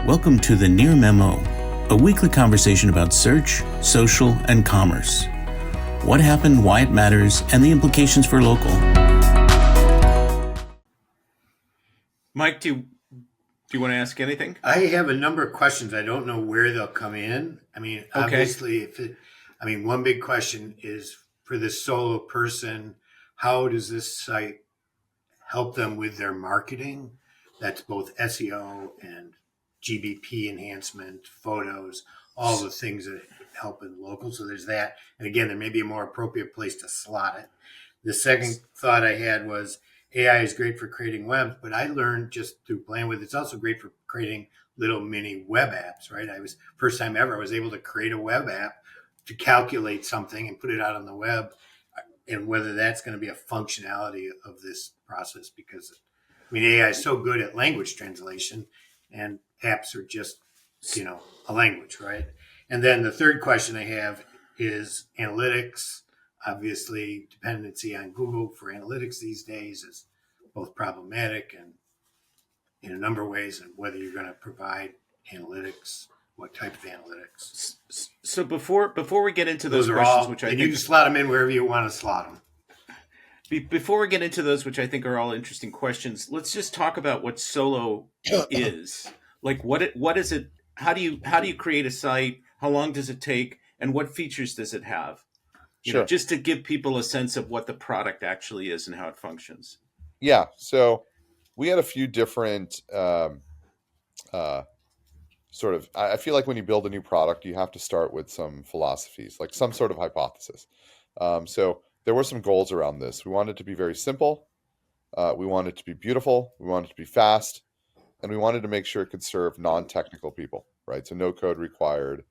Welcome to the Near Memo, a weekly conversation about search, social, and commerce. What happened, why it matters, and the implications for local. Mike, do you want to ask anything? I have a number of questions. I don't know where they'll come in. I mean, obviously, one big question is for this solo person, how does this site help them with their marketing? That's both SEO and GBP enhancement, photos, all the things that help in local. So there's that. And again, there may be a more appropriate place to slot it. The second thought I had was AI is great for creating webs, but I learned just through playing with it, it's also great for creating little mini web apps, right? First time ever, I was able to create a web app to calculate something and put it out on the web, and whether that's going to be a functionality of this process, because AI is so good at language translation, and apps are just, a language, right? And then the third question I have is analytics. Obviously, dependency on Google for analytics these days is both problematic and in a number of ways, and whether you're going to provide analytics, what type of analytics. So before we get into those questions, which I think you can slot them in wherever you want to slot them. Before we get into those, which I think are all interesting questions, let's just talk about what Solo is. Like, what is it? How do you create a site? How long does it take? And what features does it have? Just to give people a sense of what the product actually is and how it functions. Yeah. So we had a few different I feel like when you build a new product, you have to start with some philosophies, like some sort of hypothesis. So there were some goals around this. We wanted it to be very simple. We wanted it to be beautiful. We wanted it to be fast. And we wanted to make sure it could serve non-technical people, right? So no code required,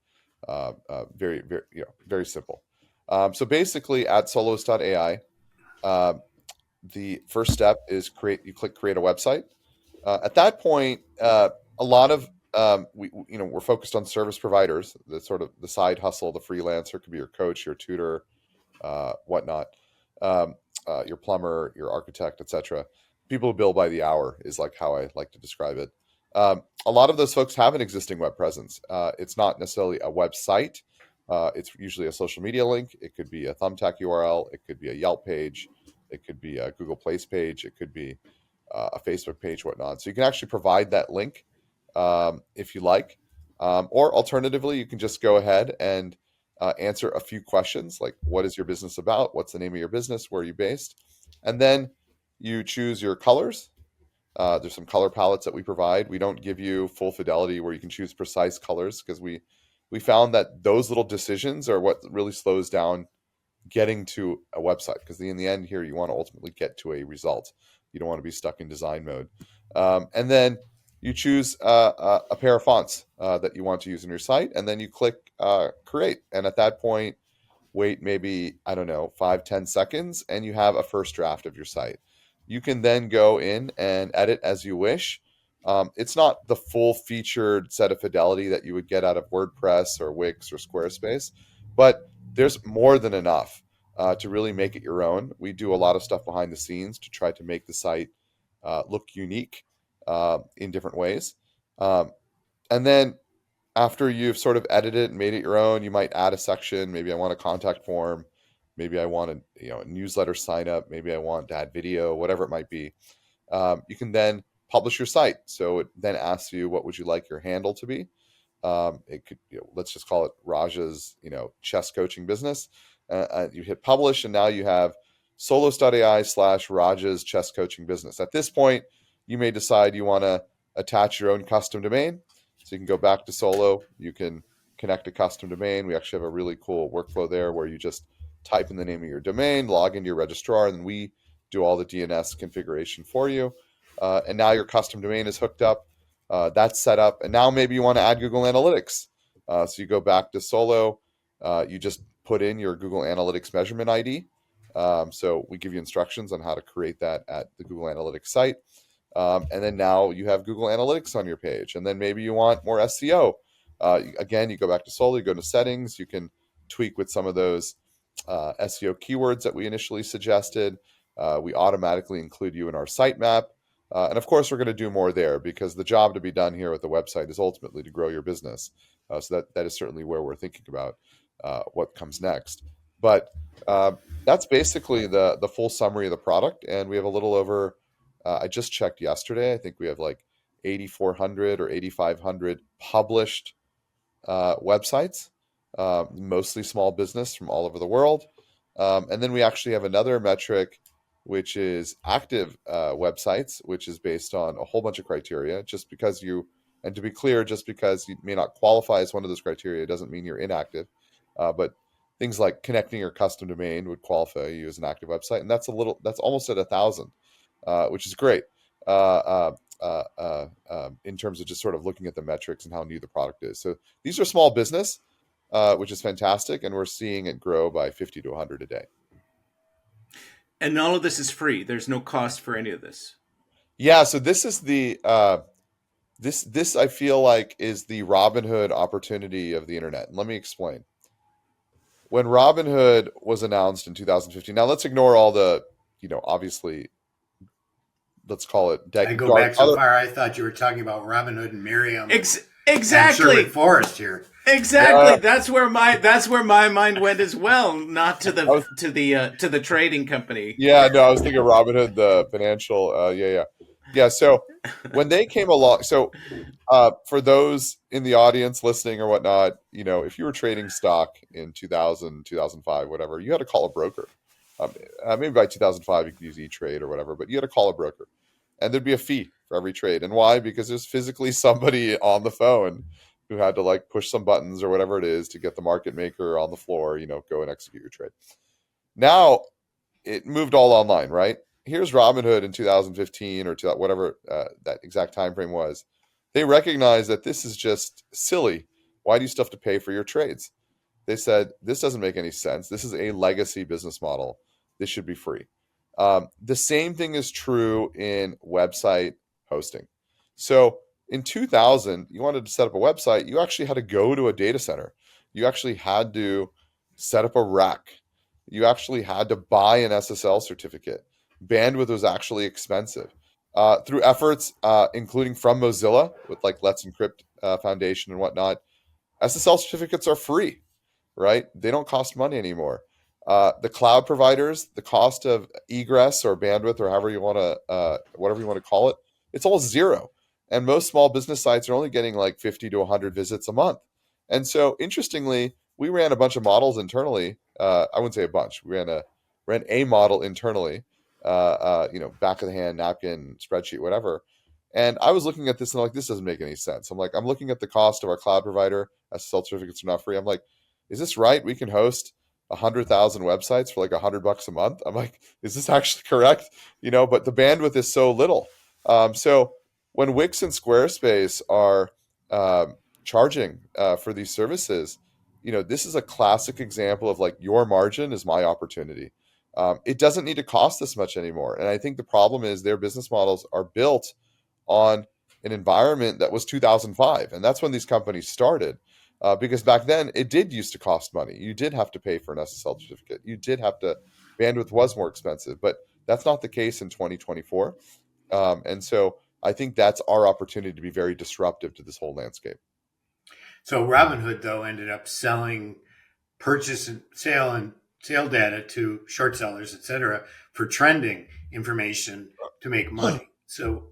very, very, very simple. So basically at Soloist.ai, the first step is you click create a website. At that point, a lot of we're focused on service providers, the sort of the side hustle, the freelancer, could be your coach, your tutor, whatnot, your plumber, your architect, etc. People who bill by the hour is like how I like to describe it. A lot of those folks have an existing web presence. It's not necessarily a website. It's usually a social media link. It could be a Thumbtack URL. It could be a Yelp page. It could be a Google Place page. It could be a Facebook page, whatnot. So you can actually provide that link if you like. Or alternatively, you can just go ahead and answer a few questions like, what is your business about? What's the name of your business? Where are you based? And then you choose your colors. There's some color palettes that we provide. We don't give you full fidelity where you can choose precise colors, because we found that those little decisions are what really slows down getting to a website, because in the end here, you want to ultimately get to a result. You don't want to be stuck in design mode. And then you choose a pair of fonts that you want to use in your site, and then you click create. And at that point, wait maybe, 5-10 seconds, and you have a first draft of your site. You can then go in and edit as you wish. It's not the full featured set of fidelity that you would get out of WordPress or Wix or Squarespace, but there's more than enough to really make it your own. We do a lot of stuff behind the scenes to try to make the site look unique in different ways. And then after you've sort of edited and made it your own, you might add a section. Maybe I want a contact form. Maybe I want a newsletter sign up. Maybe I want to add video, whatever it might be. You can then publish your site. So it then asks you, what would you like your handle to be? It could, let's just call it Raja's, chess coaching business. You hit publish, and now you have Soloist.ai/Raja's chess coaching business. At this point, you may decide you want to attach your own custom domain. So you can go back to Solo. You can connect a custom domain. We actually have a really cool workflow there where you just type in the name of your domain, log into your registrar, and then we do all the DNS configuration for you. And now your custom domain is hooked up. That's set up. And now maybe you want to add Google Analytics. So you go back to Solo. You just put in your Google Analytics measurement ID. So we give you instructions on how to create that at the Google Analytics site. And then now you have Google Analytics on your page. And then maybe you want more SEO. Again, you go back to Solo, you go to settings. You can tweak with some of those SEO keywords that we initially suggested. We automatically include you in our sitemap. And of course, we're going to do more there because the job to be done here with the website is ultimately to grow your business. So that is certainly where we're thinking about what comes next. But uh, that's basically the full summary of the product, and we have a little over. I just checked yesterday. I think we have like 8,400 or 8,500 published websites, mostly small business from all over the world. And then we actually have another metric, which is active websites, which is based on a whole bunch of criteria. Just because you, and to be clear, just because you may not qualify as one of those criteria doesn't mean you're inactive. But things like connecting your custom domain would qualify you as an active website, and that's almost at 1,000, which is great. In terms of just sort of looking at the metrics and how new the product is. So these are small business, which is fantastic, and we're seeing it grow by 50 to 100 a day. And all of this is free. There's no cost for any of this. Yeah, so this is the this I feel like is the Robinhood opportunity of the internet. And let me explain. When Robinhood was announced in 2015, now let's ignore all the, obviously, let's call it I go dark back so other. far. I thought you were talking about Robin Hood and Miriam and Sherwood Exactly. Forest here. Exactly. That's where my mind went as well. Not to I the was, to the trading company. yeah, no, I was thinking Robinhood, the financial. Yeah. So when they came along, for those in the audience listening or whatnot, if you were trading stock in 2000, 2005, whatever, you had to call a broker. Um, Maybe by 2005 you could use E-Trade or whatever, but you had to call a broker, and there'd be a fee for every trade. And why? Because there's physically somebody on the phone who had to like push some buttons or whatever it is to get the market maker on the floor, go and execute your trade. Now it moved all online, right? Here's Robinhood in 2015 or whatever that exact time frame was. They recognized that this is just silly. Why do you still have to pay for your trades? They said this doesn't make any sense. This is a legacy business model. This should be free. The same thing is true in website hosting. So in 2000, you wanted to set up a website, you actually had to go to a data center. You actually had to set up a rack. You actually had to buy an SSL certificate. Bandwidth was actually expensive. Through efforts, including from Mozilla with like Let's Encrypt Foundation and whatnot, SSL certificates are free, right? They don't cost money anymore. The cloud providers, the cost of egress or bandwidth or however you want to, whatever you want to call it, it's all zero. And most small business sites are only getting like 50 to 100 visits a month. And so, interestingly, we ran a bunch of models internally. I wouldn't say a bunch. We ran a model internally. Back of the hand, napkin, spreadsheet, whatever. And I was looking at this and I'm like, this doesn't make any sense. I'm looking at the cost of our cloud provider. SSL certificates are not free. I'm like, is this right? We can host 100,000 websites for like $100 a month. I'm like, is this actually correct? But the bandwidth is so little. So when Wix and Squarespace are charging for these services, this is a classic example of like your margin is my opportunity. It doesn't need to cost this much anymore. And I think the problem is their business models are built on an environment that was 2005. And that's when these companies started. Because back then it did used to cost money. You did have to pay for an SSL certificate. You did have to, bandwidth was more expensive, but that's not the case in 2024. And so I think that's our opportunity to be very disruptive to this whole landscape. So Robin Hood though ended up selling purchase and sale data to short sellers, etc., for trending information to make money. So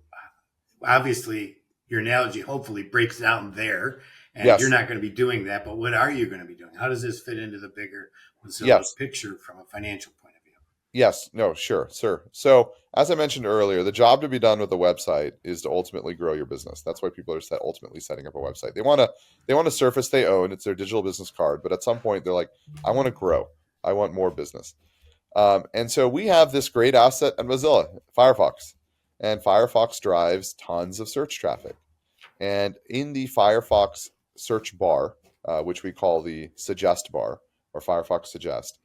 obviously, your analogy hopefully breaks down there, and you're Yes. not going to be doing that. But what are you going to be doing? How does this fit into the bigger Mozilla Yes. picture from a financial point of view? Yes, no, sure, sir. So, as I mentioned earlier, the job to be done with the website is to ultimately grow your business. That's why people are ultimately setting up a website. They want a surface they own. It's their digital business card, but at some point they're like, I want to grow. I want more business. And so we have this great asset at Mozilla, Firefox, and Firefox drives tons of search traffic. And in the Firefox search bar, which we call the suggest bar or Firefox suggest,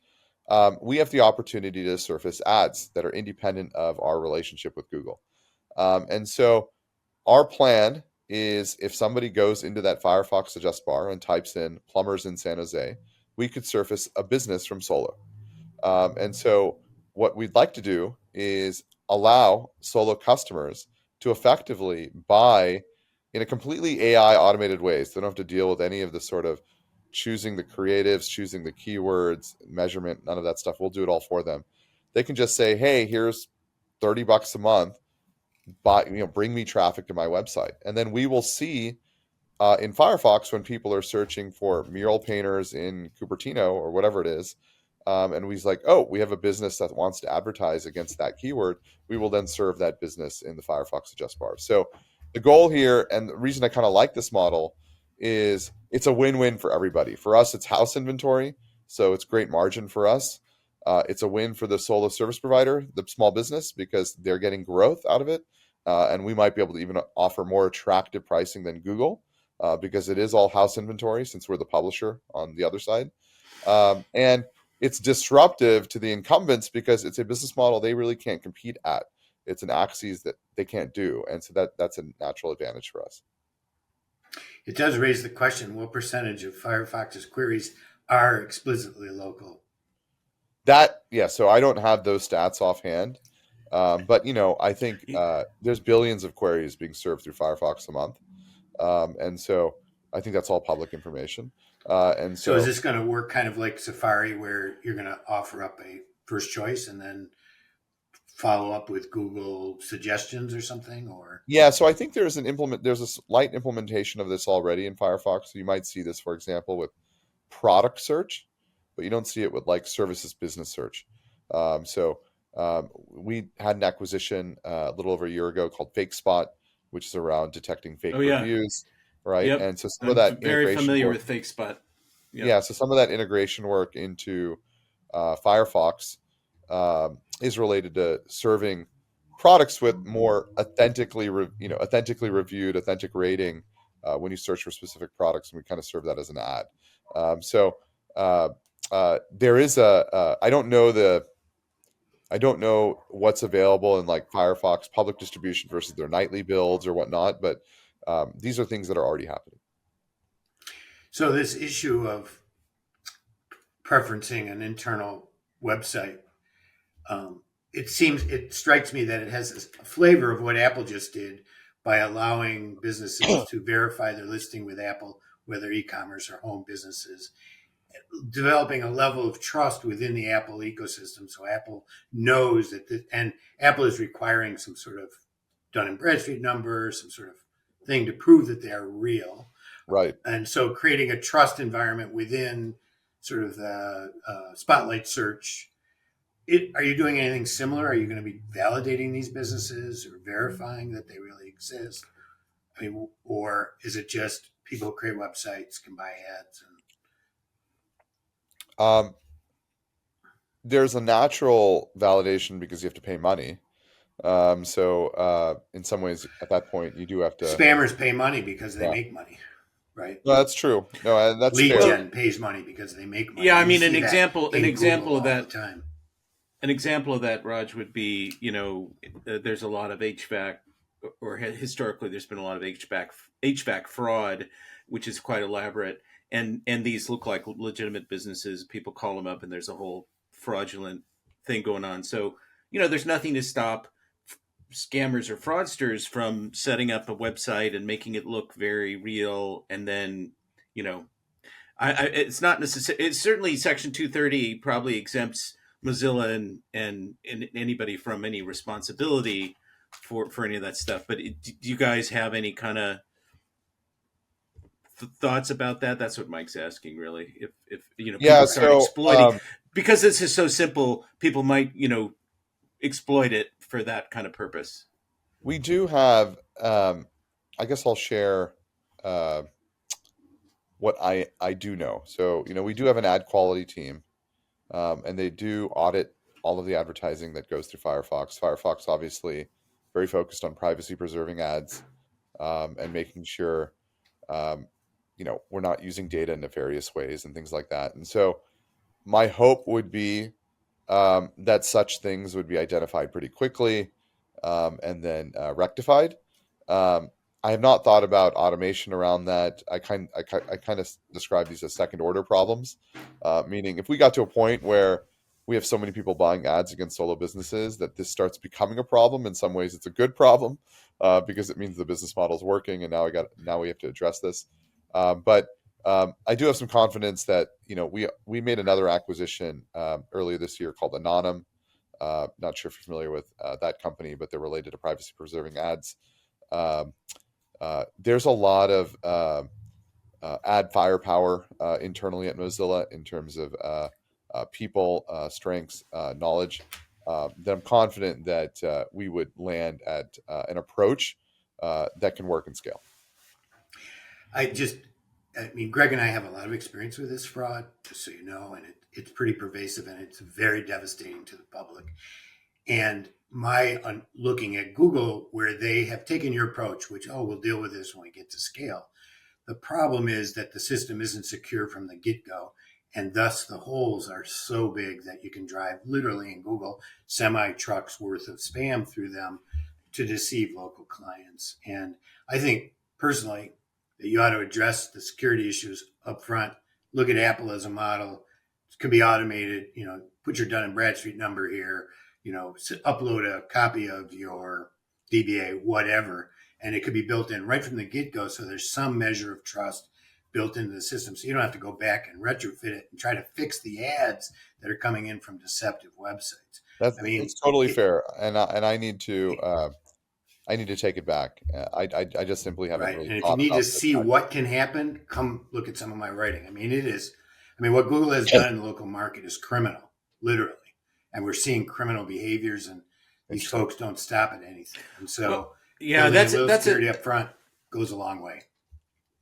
we have the opportunity to surface ads that are independent of our relationship with Google. And so our plan is if somebody goes into that Firefox suggest bar and types in plumbers in San Jose, we could surface a business from Solo. And so what we'd like to do is allow Solo customers to effectively buy in a completely AI automated way. So they don't have to deal with any of the sort of choosing the creatives, choosing the keywords, measurement, none of that stuff. We'll do it all for them. They can just say, hey, here's $30 a month, bring me traffic to my website. And then we will see in Firefox when people are searching for mural painters in Cupertino or whatever it is, and we's like, oh, we have a business that wants to advertise against that keyword, we will then serve that business in the Firefox suggest bar. So the goal here, and the reason I kind of like this model, is it's a win-win for everybody. For us, it's house inventory, so it's great margin for us. It's a win for the solo service provider, the small business, because they're getting growth out of it, and we might be able to even offer more attractive pricing than Google, because it is all house inventory since we're the publisher on the other side. And it's disruptive to the incumbents because it's a business model they really can't compete at. It's an axis that they can't do. And so that's a natural advantage for us. It does raise the question, what percentage of Firefox's queries are explicitly local? So I don't have those stats offhand. But, I think there's billions of queries being served through Firefox a month. And so I think that's all public information. So is this going to work kind of like Safari, where you're going to offer up a first choice and then follow up with Google suggestions or something? Or yeah, so I think there's a slight implementation of this already in Firefox. So you might see this, for example, with product search, but you don't see it with like services business search. We had an acquisition a little over a year ago called FakeSpot, which is around detecting fake Oh yeah. reviews, right? Yep. And so some of I'm that very integration familiar work, with FakeSpot. Yep. yeah, so some of that integration work into Firefox is related to serving products with more authentically reviewed, authentic rating when you search for specific products, and we kind of serve that as an ad. So there is I don't know what's available in like Firefox public distribution versus their nightly builds or whatnot, but these are things that are already happening. so this issue of preferencing an internal website, it strikes me that it has a flavor of what Apple just did by allowing businesses to verify their listing with Apple, whether e-commerce or home businesses, developing a level of trust within the Apple ecosystem. So Apple knows and Apple is requiring some sort of Dun and Bradstreet number, some sort of thing to prove that they are real. Right. And so creating a trust environment within sort of the spotlight search. Are you doing anything similar? Are you going to be validating these businesses or verifying that they really exist? I mean, or is it just people who create websites can buy ads? Um, there's a natural validation because you have to pay money. In some ways, at that point, you do have to. Spammers pay money because they Yeah. make money, right? No, that's true. No, and that's Lead fair. gen pays money because they make money. Yeah, I You mean see an that example in Google of all that the time. an example of that, Raj, would be, there's a lot of HVAC, or historically there's been a lot of HVAC fraud, which is quite elaborate, and these look like legitimate businesses. People call them up, and there's a whole fraudulent thing going on. So there's nothing to stop scammers or fraudsters from setting up a website and making it look very real, and then you know it's not necessary. It's certainly Section 230 probably exempts Mozilla and anybody from any responsibility for any of that stuff. But do you guys have any kind of thoughts about that? That's what Mike's asking, really. If Yeah. people start So exploiting, because this is so simple, people might exploit it for that kind of purpose. we do have. I guess I'll share uh, what I do know. So we do have an ad quality team, and they do audit all of the advertising that goes through Firefox. Firefox, obviously, very focused on privacy preserving ads, and making sure um, we're not using data in nefarious ways and things like that. And so my hope would be that such things would be identified pretty quickly, and then rectified. Um, I have not thought about automation around that. I kind of describe these as second order problems, meaning if we got to a point where we have so many people buying ads against solo businesses that this starts becoming a problem. In some ways, it's a good problem, because it means the business model is working, and now we have to address this. But I do have some confidence that we made another acquisition earlier this year called Anonym. Not sure if you're familiar with that company, but they're related to privacy preserving ads. Um, there's a lot of ad firepower internally at Mozilla in terms of people, strengths, knowledge. That I'm confident that we would land at an approach that can work and scale. I mean, Greg and I have a lot of experience with this fraud, just so you know, and it's pretty pervasive and it's very devastating to the public. And looking at Google, where they have taken your approach, which, we'll deal with this when we get to scale. The problem is that the system isn't secure from the get go. And thus the holes are so big that you can drive literally in Google semi trucks worth of spam through them to deceive local clients. And I think personally that you ought to address the security issues up front. Look at Apple as a model. It can be automated, put your Dun and Bradstreet number here, upload a copy of your DBA, whatever, and it could be built in right from the get-go. So there's some measure of trust built into the system. So you don't have to go back and retrofit it and try to fix the ads that are coming in from deceptive websites. It's totally fair, and I need to take it back. I just simply haven't right. really And if you thought need to about this. see what can happen, come look at some of my writing. What Google has done in the local market is criminal, literally. And we're seeing criminal behaviors, and these folks don't stop at anything. And so, that's security up front goes a long way.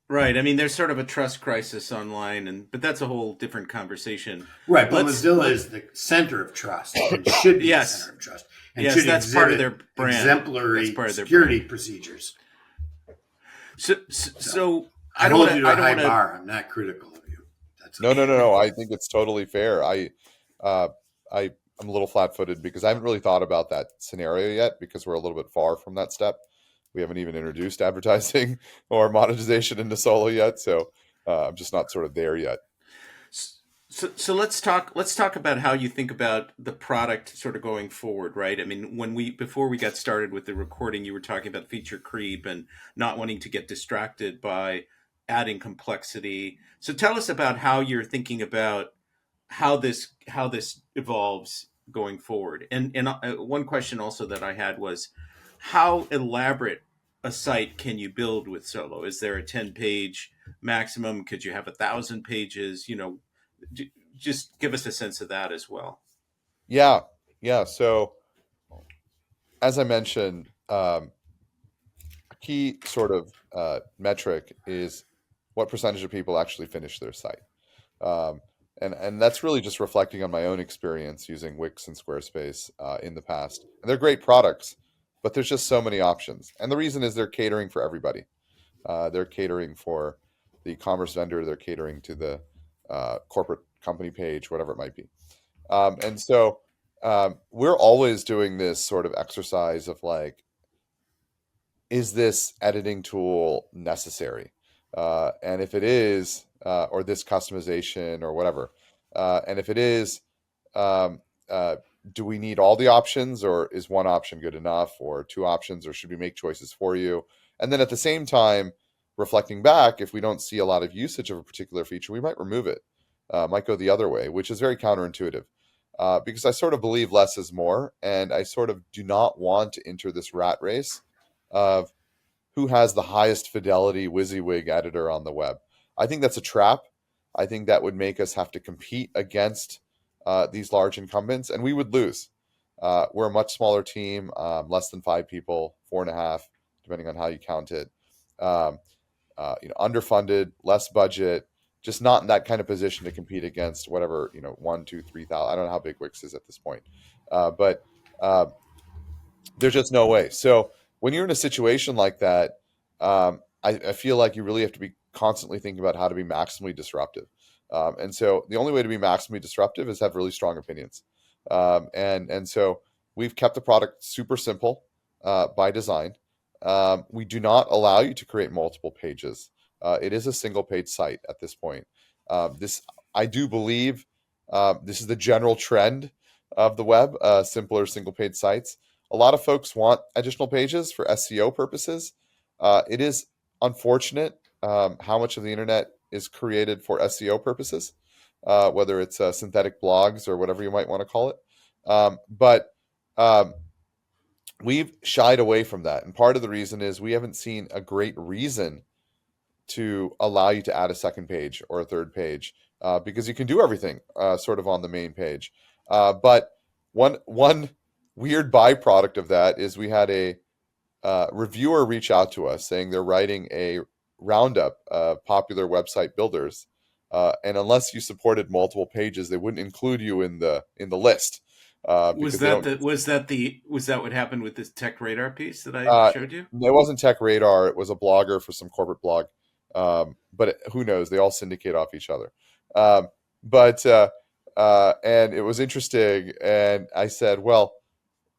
Right. I mean, there's sort of a trust crisis online, but that's a whole different conversation. Right. But Mozilla is the center of trust and should be the center of trust. And should that's part of their brand. Exemplary security procedures. So I hold you to a high bar. I'm not critical of you. No. I think it's totally fair. I'm a little flat-footed because I haven't really thought about that scenario yet because we're a little bit far from that step. We haven't even introduced advertising or monetization into Solo yet, so I'm just not sort of there yet. So let's talk about how you think about the product sort of going forward, right? I mean, before we got started with the recording, you were talking about feature creep and not wanting to get distracted by adding complexity. So tell us about how you're thinking about how this evolves going forward. And one question also that I had was, how elaborate a site can you build with Solo? Is there a 10-page maximum? Could you have 1,000 pages? Just give us a sense of that as well. Yeah. So, as I mentioned, a key sort of metric is what percentage of people actually finish their site. And that's really just reflecting on my own experience using Wix and Squarespace in the past. And they're great products, but there's just so many options. And the reason is they're catering for everybody. They're catering for the e-commerce vendor. They're catering to the corporate company page, whatever it might be. And so we're always doing this sort of exercise of like, is this editing tool necessary? And if it is, or this customization or whatever, and if it is, um, do we need all the options, or is one option good enough, or two options, or should we make choices for you? And then at the same time, reflecting back, if we don't see a lot of usage of a particular feature, we might remove it. Might go the other way, which is very counterintuitive. Because I sort of believe less is more, and I sort of do not want to enter this rat race of who has the highest fidelity WYSIWYG editor on the web. I think that's a trap. I think that would make us have to compete against these large incumbents, and we would lose. We're a much smaller team, less than 5 people, 4.5, depending on how you count it. Underfunded, less budget, just not in that kind of position to compete against whatever 1, 2, 3,000. I don't know how big Wix is at this point, but there's just no way. So when you're in a situation like that, I feel like you really have to be constantly thinking about how to be maximally disruptive. And so the only way to be maximally disruptive is have really strong opinions. And so we've kept the product super simple by design. We do not allow you to create multiple pages. It is a single page site at this point. I do believe this is the general trend of the web, simpler single page sites. a lot of folks want additional pages for SEO purposes. It is unfortunate how much of the internet is created for SEO purposes, whether it's synthetic blogs or whatever you might want to call it. But we've shied away from that. And part of the reason is we haven't seen a great reason to allow you to add a second page or a third page, because you can do everything sort of on the main page. But one weird byproduct of that is we had a reviewer reach out to us saying they're writing a roundup of popular website builders, and unless you supported multiple pages, they wouldn't include you in the list, Was because they that don't. the was that what happened with this Tech Radar piece that I Uh, showed you? it wasn't Tech Radar. It was a blogger for some corporate blog. Who knows? They all syndicate off each other. Um, but and it was interesting. And I said, well,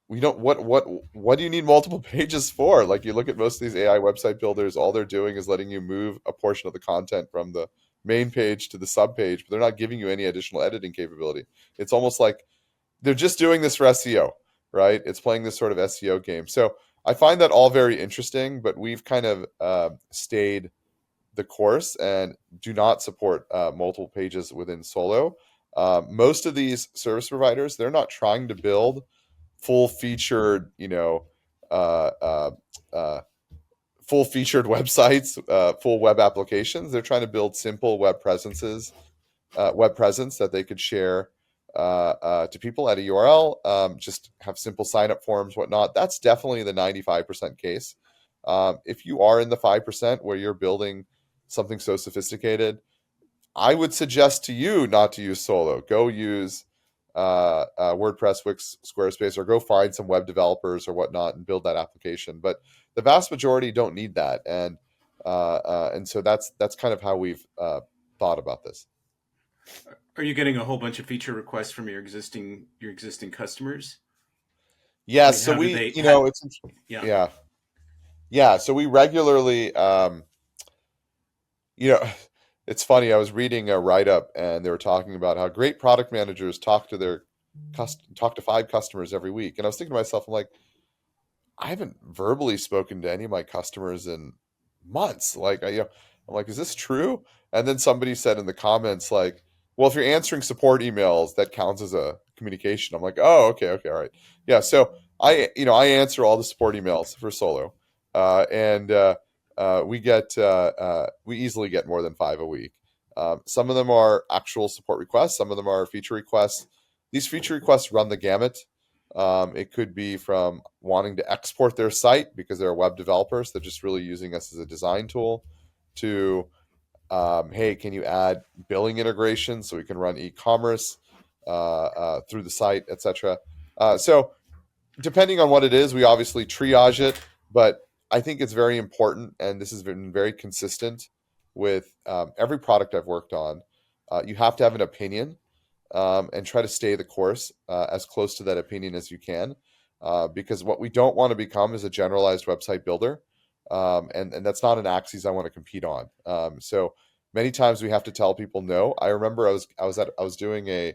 we don't. What do you need multiple pages for? Like, you look at most of these AI website builders, all they're doing is letting you move a portion of the content from the main page to the sub page, but they're not giving you any additional editing capability. It's almost like they're just doing this for SEO, right? It's playing this sort of SEO game. So I find that all very interesting, but we've kind of stayed the course and do not support multiple pages within Solo. Most of these service providers, they're not trying to build full featured, uh, uh, uh, full featured websites, full web applications. They're trying to build simple web presence that they could share to people at a URL, just have simple sign up forms, whatnot. That's definitely the 95% case. If you are in the 5% where you're building something so sophisticated, I would suggest to you not to use Solo. Go use WordPress, Wix, Squarespace, or go find some web developers or whatnot and build that application. But the vast majority don't need that, and so that's kind of how we've thought about this. Are you getting a whole bunch of feature requests from your existing customers? I Yeah, mean, so how do we, they? Yeah. yeah, yeah, so we regularly, you know, it's funny. I was reading a write up, and they were talking about how great product managers talk to 5 customers every week, and I was thinking to myself, I'm like, I haven't verbally spoken to any of my customers in months. Like, I'm like, is this true? And then somebody said in the comments, like, well, if you're answering support emails, that counts as a communication. I'm like, oh, okay, all right, yeah. So I answer all the support emails for Solo, and we easily get more than 5 a week. Some of them are actual support requests. Some of them are feature requests. These feature requests run the gamut. It could be from wanting to export their site because they're web developers. They're just really using us as a design tool, to, hey, can you add billing integration so we can run e-commerce through the site, etc. So depending on what it is, we obviously triage it, but I think it's very important, and this has been very consistent with every product I've worked on. You have to have an opinion, and try to stay the course as close to that opinion as you can, because what we don't want to become is a generalized website builder, and that's not an axis I want to compete on. So many times we have to tell people no. I remember I was doing a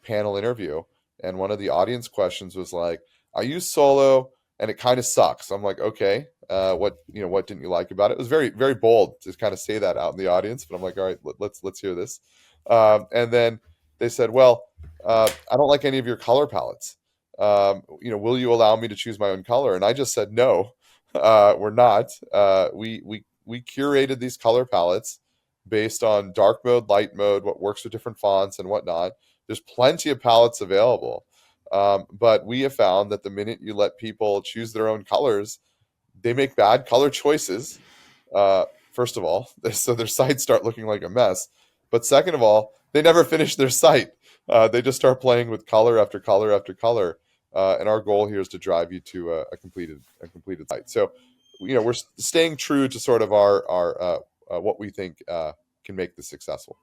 panel interview, and one of the audience questions was like, "I use Solo, and it kind of sucks." I'm like, "Okay, what didn't you like about it?" It was very very bold to kind of say that out in the audience, but I'm like, "All right, let's hear this." And then they said, "Well, I don't like any of your color palettes. Will you allow me to choose my own color?" And I just said, "No, we're not. We curated these color palettes based on dark mode, light mode, what works with different fonts and whatnot. There's plenty of palettes available, but we have found that the minute you let people choose their own colors, they make bad color choices. First of all, so their sites start looking like a mess. But second of all, they never finish their site. They just start playing with color after color after color. And our goal here is to drive you to a completed site. So, we're staying true to sort of our what we think can make this successful.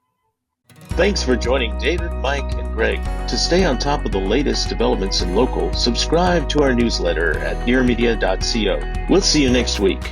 Thanks for joining David, Mike, and Greg. To stay on top of the latest developments in local, subscribe to our newsletter at nearmedia.co. We'll see you next week.